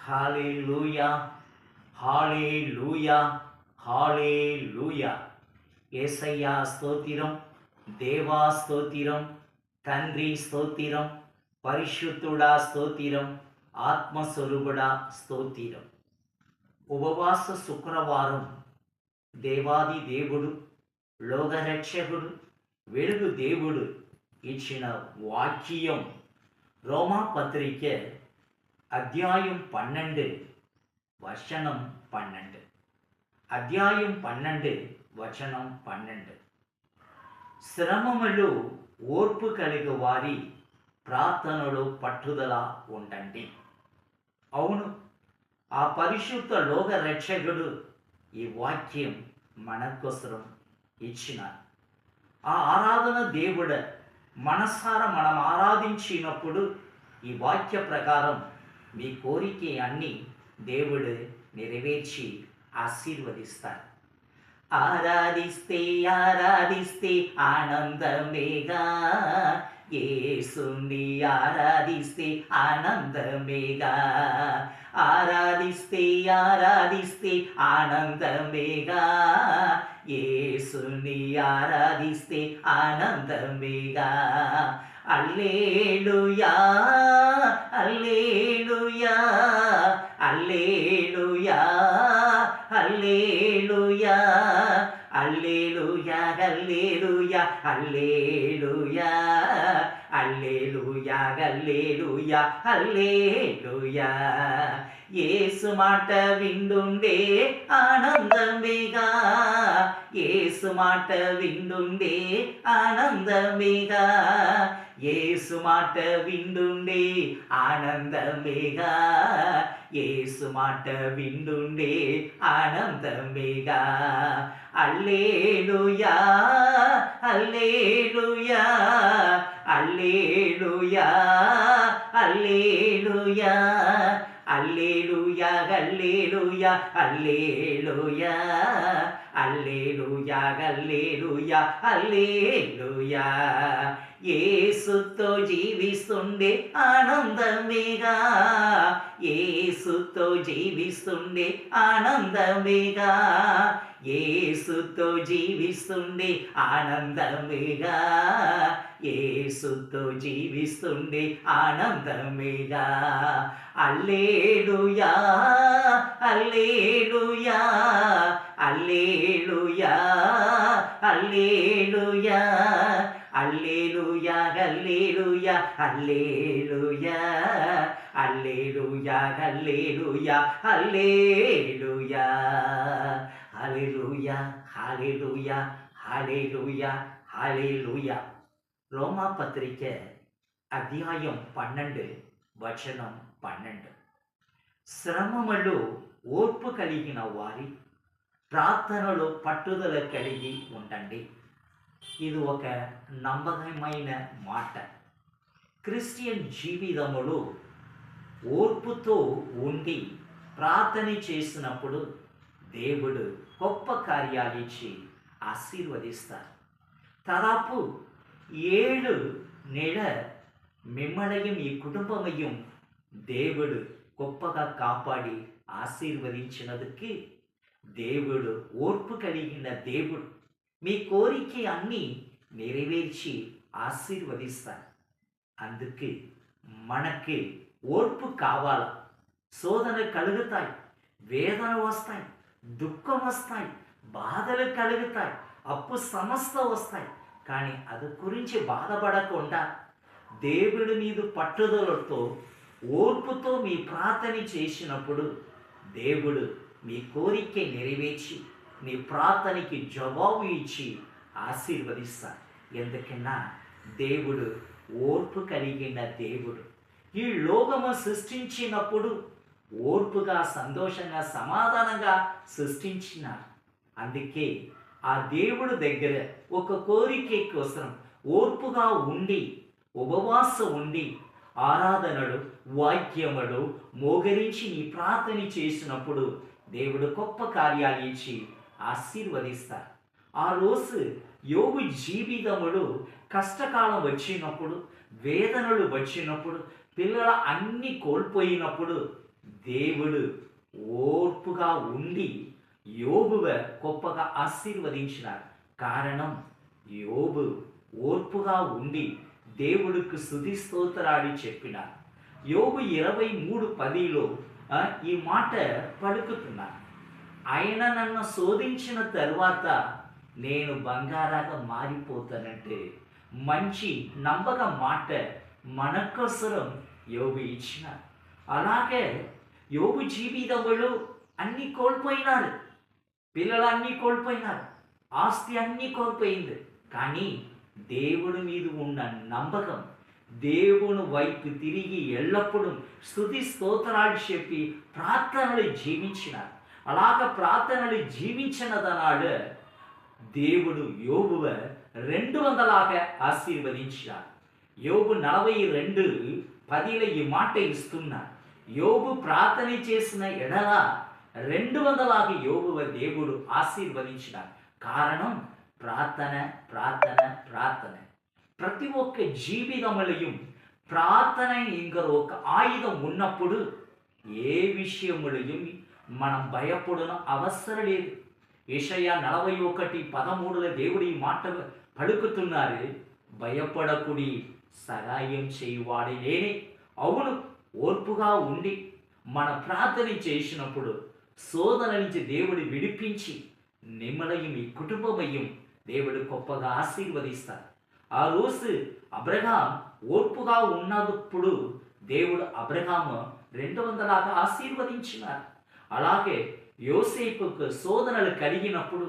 హల్లెలూయా, హల్లెలూయా, హల్లెలూయా. యేసయ్యా స్తోత్రం, దేవా స్తోత్రం, తండ్రి స్తోత్రం, పరిశుద్ధుడా స్తోత్రం, ఆత్మస్వరూపుడా స్తోత్రం. ఉపవాస శుక్రవారం దేవాది దేవుడు, లోకరక్షకుడు, వెలుగు దేవుడు ఇచ్చిన వాక్యం రోమాపత్రిక అధ్యాయం 12 వచనం 12. అధ్యాయం 12 వచనం 12. శ్రమములు ఓర్పు కలిగి వారి ప్రార్థనలో పట్టుదల ఉండండి. అవును, ఆ పరిశుద్ధ లోక రక్షకుడు ఈ వాక్యం మనకోసం ఇచ్చిన ఆ ఆరాధన దేవుడు మనసారా మనం ఆరాధించినప్పుడు ఈ వాక్య ప్రకారం మీ కోరిక అన్ని దేవుడు నెరవేర్చి ఆశీర్వదిస్తారు. ఆరాధిస్తే ఆరాధిస్తే ఆనందమేగా, యేసుని ఆరాధిస్తే ఆనందమేగా, ఆరాధిస్తే ఆరాధిస్తే ఆనందమేగా, యేసుని ఆరాధిస్తే ఆనందమేగా. హల్లెలూయా, హల్లెలూయా, హల్లెలూయా, హల్లెలూయా, హల్లెలూయా, హల్లెలూయా, హల్లెలూయా, హల్లెలూయా, హల్లెలూయా, హల్లెలూయా. యేసు మాట విండుండే ఆనందమేగా, యేసు మాట విండుండే ఆనందమేగా, యేసు మాట విండుండే ఆనందమేగా, యేసు మాట విండుండే ఆనందమేగా. హల్లెలూయా, హల్లెలూయా, హల్లెలూయా, హల్లెలూయా, హల్లెలూయా, హల్లెలూయా, హల్లెలూయా, హల్లెలూయా, హల్లెలూయా, హల్లెలూయా. యేసుతో జీవిస్తుండే ఆనందమేగా, యేసుతో జీవిస్తుండే ఆనందమేగా, యేసుతో జీవిస్తుండే ఆనందమేగా, యేసుతో జీవిస్తుండే ఆనందమేగా. హల్లెలూయా, హల్లెలూయా, హల్లెలూయా, హల్లెలూయా, హల్లెలూయా, హల్లెలూయా, హల్లెలూయా, హల్లెలూయా, హల్లెలూయా, హల్లెలూయా, హల్లెలూయా, హల్లెలూయా, హల్లెలూయా, హల్లెలూయా. రోమాపత్రిక అధ్యాయం 12 వచనం 12. శ్రమములు ఓర్పు కలిగిన వారి ప్రార్థనలో పట్టుదల కలిగి ఉండండి. ఇది ఒక నమ్మకమైన మాట. క్రిస్టియన్ జీవితములో ఓర్పుతో ఉండి ప్రార్థన చేసినప్పుడు దేవుడు గొప్ప కార్యాలు ఇచ్చి ఆశీర్వదిస్తారు. దాదాపు 7 నెల మిమ్మల్ని మీ కుటుంబమయ్యం దేవుడు గొప్పగా కాపాడి ఆశీర్వదించినందుకు దేవుడు ఓర్పు కలిగిన దేవుడు మీ కోరిక అన్నీ నెరవేర్చి ఆశీర్వదిస్తారు. అందుకే మనకి ఓర్పు కావాలా. శోధన కలుగుతాయి, వేదన వస్తాయి, దుఃఖం వస్తాయి, బాధలు కలుగుతాయి, అప్పు సమస్య వస్తాయి. కానీ అది గురించి బాధపడకుండా దేవుడి మీద పట్టుదలతో ఓర్పుతో మీ ప్రార్థన చేసినప్పుడు దేవుడు మీ కోరిక నెరవేర్చి నీ ప్రార్థనకి జవాబు ఇచ్చి ఆశీర్వదిస్తారు. ఎందుకన్నా దేవుడు ఓర్పు కలిగిన దేవుడు. ఈ లోకము సృష్టించినప్పుడు ఓర్పుగా, సంతోషంగా, సమాధానంగా సృష్టించినారు. అందుకే ఆ దేవుడు దగ్గర ఒక కోరిక కోసం ఓర్పుగా ఉండి ఉపవాసం ఉండి ఆరాధనలు వాక్యములు మోగరించి నీ ప్రార్థన చేసినప్పుడు దేవుడు గొప్ప కార్యాలు ఇచ్చి ఆశీర్వదిస్తారు. ఆ రోజు యోగు జీవితములో కష్టకాలం వచ్చినప్పుడు, వేదనలు వచ్చినప్పుడు, పిల్లల అన్ని కోల్పోయినప్పుడు దేవుడు ఓర్పుగా ఉండి యోబువ గొప్పగా ఆశీర్వదించినారు. కారణం యోబు ఓర్పుగా ఉండి దేవుడికి స్తుతి స్తోత్రాలు చెప్పినారు. యోబు 23:10లో ఈ మాట పలుకుతున్నారు. ఆయన నన్ను శోధించిన తరువాత నేను బంగారాగా మారిపోతానంటే మంచి నమ్మక మాట మనకోసరం యోబు ఇచ్చినారు. అలాగే యోబు జీవితంలో అన్నీ కోల్పోయినారు. పిల్లలు అన్నీ కోల్పోయినారు. ఆస్తి అన్నీ కోల్పోయింది. కానీ దేవుడి మీద ఉన్న నమ్మకం, దేవుని వైపు తిరిగి ఎల్లప్పుడూ స్తుతి స్తోత్రాలు చెప్పి ప్రార్థనలు జీవించినారు. అలాగ ప్రార్థనలు జీవించినదనాడు దేవుడు యోబువ 200 ఆశీర్వదించినారు. యోబు 42:10 ఈ మాట ఇస్తున్నారు. యోబు ప్రార్థన చేసిన ఎడల 200 యోబువ దేవుడు ఆశీర్వదించినారు. కారణం ప్రార్థన, ప్రార్థన, ప్రార్థన. ప్రతి ఒక్క జీవితంలో ప్రార్థన ఇంకా ఒక ఆయుధం ఉన్నప్పుడు ఏ విషయములు మనం భయపడిన అవసరం లేదు. యెషయా 41:13 దేవుడు ఈ మాట పలుకుతున్నారు. భయపడకుడి, సహాయం చేయువాడే నేనే. అవును, ఓర్పుగా ఉండి మన ప్రార్థన చేసినప్పుడు శోధన నుంచి దేవుడు విడిపించి నిమ్మలయం మీ కుటుంబమయం దేవుడు గొప్పగా ఆశీర్వదిస్తారు. ఆ రోజు అబ్రహాం ఓర్పుగా ఉన్నప్పుడు దేవుడు అబ్రహాము 200 ఆశీర్వదించినారు. అలాగే యోసేపుకు శోధనలు కలిగినప్పుడు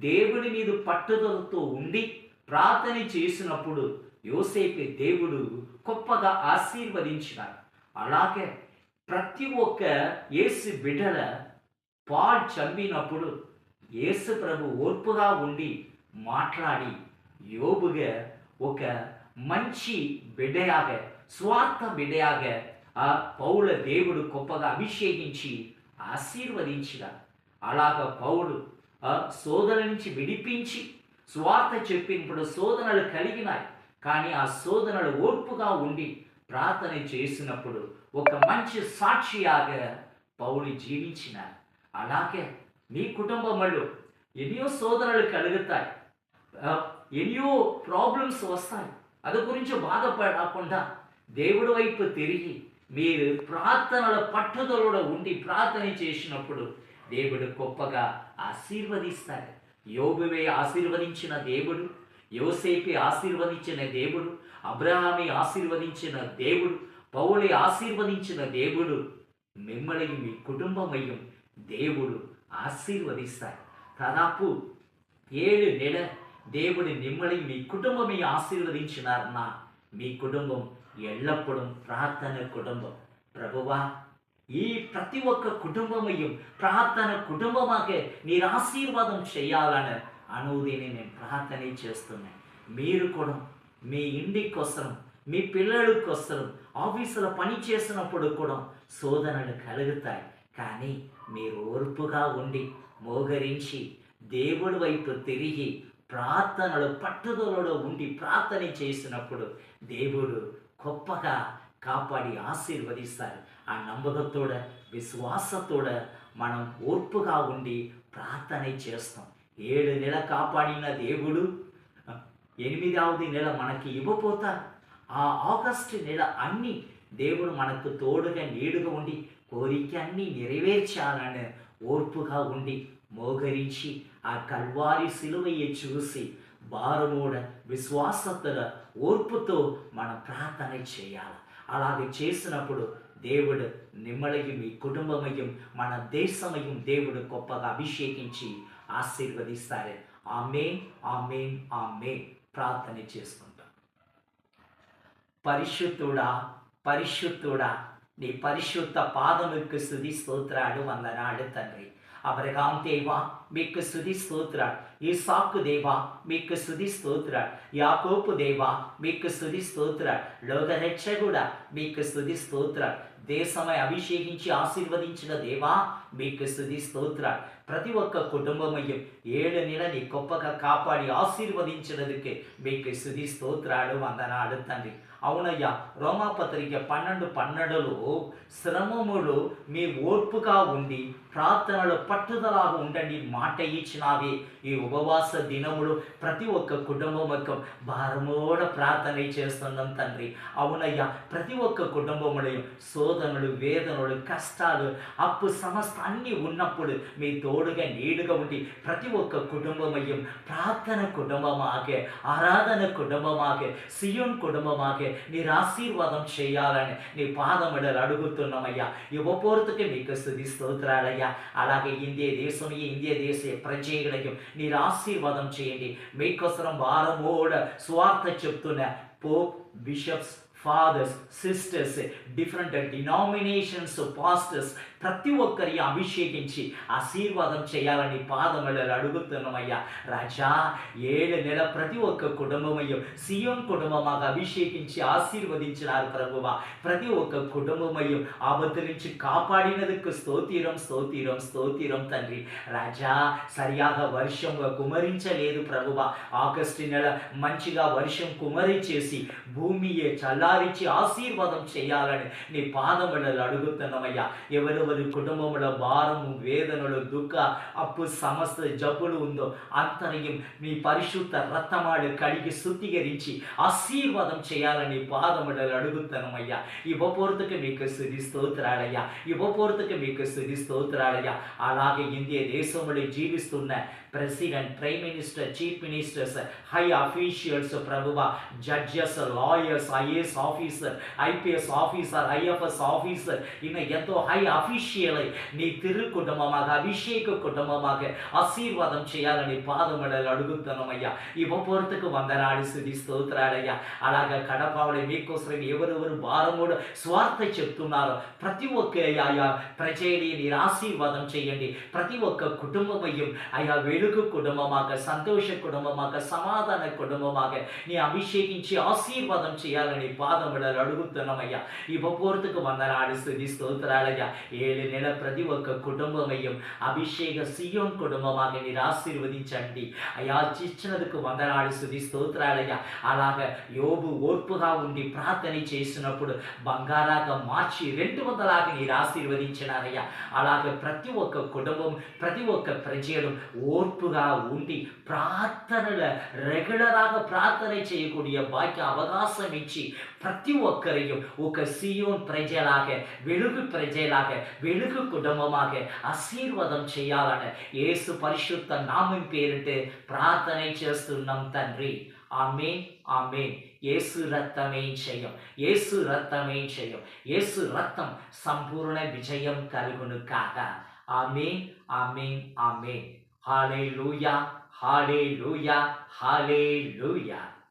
దేవుడి మీద పట్టుదలతో ఉండి ప్రార్థన చేసినప్పుడు యోసేపు దేవుడు గొప్పగా ఆశీర్వదించినారు. అలాగే ప్రతి ఒక్క యేసు బిడ్డల పాల్ చంపినప్పుడు యేసు ప్రభు ఓర్పుగా ఉండి మాట్లాడి యోబుగా ఒక మంచి బిడ్డయాగా, స్వార్థ బిడ్డయాగా ఆ పౌల దేవుడు గొప్పగా అభిషేకించి ఆశీర్వదించినారు. అలాగ పౌలు శోధన నుంచి విడిపించి స్వార్థ చెప్పినప్పుడు శోధనలు కలిగినాయి. కానీ ఆ శోధనలు ఓర్పుగా ఉండి ప్రార్థన చేసినప్పుడు ఒక మంచి సాక్షియాగా పౌలు జీవించినారు. అలాగే మీ కుటుంబంలో ఎన్నో శోధనలు కలుగుతాయి, ఎన్నో ప్రాబ్లమ్స్ వస్తాయి. అది గురించి బాధపడకుండా దేవుడి వైపు తిరిగి మీరు ప్రార్థనల పట్టుదలలో ఉండి ప్రార్థన చేసినప్పుడు దేవుడు గొప్పగా ఆశీర్వదిస్తారు. యోబువే ఆశీర్వదించిన దేవుడు, యోసేపే ఆశీర్వదించిన దేవుడు, అబ్రహామే ఆశీర్వదించిన దేవుడు, పౌలే ఆశీర్వదించిన దేవుడు మిమ్మల్ని మీ కుటుంబమయ్యం దేవుడు ఆశీర్వదిస్తారు. దాదాపు 7 నెలలు దేవుడి మిమ్మల్ని మీ కుటుంబమే ఆశీర్వదించినారన్నా మీ కుటుంబం ఎల్లప్పుడూ ప్రార్థన కుటుంబం. ప్రభువా, ఈ ప్రతి ఒక్క కుటుంబమయ్యం ప్రార్థన కుటుంబమాకే మీరు ఆశీర్వాదం చేయాలని అనుదిని నేను ప్రార్థన చేస్తున్నాను. మీరు కూడా మీ ఇంటి కోసం, మీ పిల్లల కోసం ఆఫీసులో పని చేసినప్పుడు కూడా శోధనలు కలుగుతాయి. కానీ మీరు ఓర్పుగా ఉండి మోగరించి దేవుడి వైపు తిరిగి ప్రార్థనలు పట్టుదలలో ఉండి ప్రార్థన చేసినప్పుడు దేవుడు గొప్పగా కాపాడి ఆశీర్వదిస్తారు. ఆ నమ్మకంతోడ విశ్వాసతోడ మనం ఓర్పుగా ఉండి ప్రార్థన చేస్తాం. 7 నెలలు కాపాడిన దేవుడు 8వ నెల మనకి ఇవ్వపోతారు. ఆ ఆగస్టు నెల అన్నీ దేవుడు మనకు తోడుగా నీడుగా ఉండి కోరిక అన్నీ నెరవేర్చాలని ఓర్పుగా ఉండి మోగరించి ఆ కల్వారి సిలువయ్య చూసి భారమూడ విశ్వాసతల ఓర్పుతో మనం ప్రార్థన చేయాలి. అలాగే చేసినప్పుడు దేవుడు నిమ్మలయం మీ కుటుంబమయం మన దేశమయం దేవుడు గొప్పగా అభిషేకించి ఆశీర్వదిస్తారు. ఆమేన్, ఆమేన్, ఆమేన్. ప్రార్థన చేసుకుంటాం. పరిశుద్ధుడా, పరిశుద్ధుడా, నీ పరిశుద్ధ పాదముకు స్తుతి స్తోత్రాలు, వందనాలు తండ్రి. అబ్రహాం దేవా మీకు స్తుతి స్తోత్రాలు, ఇస్సాకు దేవా మీకు స్తుతి స్తోత్రాలు, యాకోబు దేవా మీకు స్తుతి స్తోత్రాలు, లోకరక్షకుడా మీకు స్తుతి స్తోత్రాలు, దేశమై అభిషేకించి ఆశీర్వదించిన దేవా మీకు స్తుతి స్తోత్రాలు. ప్రతి ఒక్క కుటుంబమయ్యం 7 నెలని గొప్పగా కాపాడి ఆశీర్వదించినందుకే మీకు స్తుతి స్తోత్రాలు, వందనాలు తండ్రి. అవునయ్యా, రోమాపత్రిక 12:12లో శ్రమములు మీ ఓర్పుగా ఉండి ప్రార్థనలు పట్టుదలగా ఉండండి మాట ఇచ్చినావే. ఈ ఉపవాస దినములు ప్రతి ఒక్క కుటుంబం యొక్క భారమోడ ప్రార్థన చేస్తున్నాం తండ్రి. అవునయ్యా, ప్రతి ఒక్క కుటుంబంలో శోధనలు, వేదనలు, కష్టాలు, అప్పు సమస్త అన్నీ ఉన్నప్పుడు మీ తోడుగా నీడుగా ఉండి ప్రతి ఒక్క కుటుంబమయ్యం ప్రార్థన కుటుంబమాగే, ఆరాధన కుటుంబమాగే, సియోన్ కుటుంబమాగే నీరు ఆశీర్వాదం చేయాలని నీ పాదములు అడుగుతున్నామయ్యా. యువపోర్తుకి మీకు స్తుతి స్తోత్రాలయ్యా. అలాగే ఇండియా దేశ ప్రజలకు నీరు ఆశీర్వాదం చేయండి. మీకోసం వారమోడ స్వార్థ చెప్తున్న pope, bishops, fathers, sisters, different denominations pastors ప్రతి ఒక్కరి అభిషేకించి ఆశీర్వాదం చేయాలని పాదములు అడుగుతున్నామయ్యా. రాజా, 7 నెల ప్రతి ఒక్క కుటుంబమయ్యో సియోన్ కుటుంబమాగా అభిషేకించి ఆశీర్వదించినారు ప్రభువా. ప్రతి ఒక్క కుటుంబమయ్యో ఆబద్ధరించి కాపాడినందుకు స్తోత్రం స్తోత్రం స్తోత్రం తండ్రి. రాజా, సరియాగా వర్షం కుమరించలేదు ప్రభువా. ఆగస్టు నెల మంచిగా వర్షం కుమరించేసి భూమియే చల్లారించి ఆశీర్వాదం చేయాలని నీ పాదములు అడుగుతున్నామయ్యా. ఎవరెవరి కుటుంబంలో భారము, వేదనలు, దుఃఖ, అప్పు, సమస్త జబ్బులు ఉందో అంతర్యం మీ పరిశుద్ధ రక్తమాడు కడిగి శుద్ధీకరించి ఆశీర్వాదం చేయాలని పాదములు అడుగుతున్నామయ్యా. యువపోర్తుకు మీకు స్తుతి స్తోత్రాలయ్యా. యువపోర్తుకు మీకు స్తుతి స్తోత్రాలయ్యా. అలాగే ఇండియా దేశంలో జీవిస్తున్న president, prime minister, chief ministers, high officials ప్రభువా, judges, lawyers, IAS officer, IPS officer, IFS officer, ఇన్న ఎంతో హై అఫీషియల్ నీ తిరు కుటుంబమాగా, అభిషేక కుటుంబమాగా ఆశీర్వాదం చేయాలని పాదములు అడుగుతున్నామయ్యా. యువపోర్తుకు వందనాలు స్తుతి స్తోత్రాలయ్యా. అలాగా కడపావళి మీకోసం ఎవరెవరు భారముడు స్వార్థ చెప్తున్నారో ప్రతి ఒక్క ఆయా ప్రజలని మీరు ఆశీర్వాదం చేయండి. ప్రతి ఒక్క కుటుంబమయ్యం ఆయా వెలుగు కుటుంబమాగా, సంతోష కుటుంబమాగా, సమాధాన కుటుంబమాగా నీ అభిషేకించి ఆశీర్వాదం చేయాలని పాదములు అడుగుతున్నామయ్యా. యువపోర్తుకు వందనాలు స్తుతి స్తోత్రాలయ్యా. 7 నెల ప్రతి ఒక్క కుటుంబమయ్యం అభిషేక సియోన్ కుటుంబమాగా మీరు ఆశీర్వదించండి అయ్యా. ఇచ్చినందుకు వందనాలు స్తుతి స్తోత్రాలయ్యా. అలాగా యోబు ఓర్పుగా ఉండి ప్రార్థన చేసినప్పుడు బంగారాగా మార్చి 200 మీరు ఆశీర్వదించినారయ్యా. అలాగే ప్రతి ఒక్క కుటుంబం, ప్రతి ఒక్క ప్రజలు ఓర్పుగా ఉండి ప్రార్థనల రెగ్యులర్గా ప్రార్థన చేయக்கூடிய భాగ్య అవకాశం ఇచ్చి ప్రతి ఒక్కరిயும் ఒక సియోన్ ప్రజలాగే, వెలుగు ప్రజలాగే, వెలుగు కుటుంబమాగే ఆశీర్వాదం చేయాలని యేసు పరిశుద్ధ నామం పేరిట ప్రార్థన చేస్తున్నాం తండ్రి. ఆమేన్, ఆమేన్. యేసు రక్తమే జయం, యేసు రక్తమే జయం, యేసు రక్తం సంపూర్ణ విజయం కలుగును కాక. ఆమేన్, ఆమేన్, ఆమేన్. హల్లెలూయా, హల్లెలూయా, హల్లెలూయా.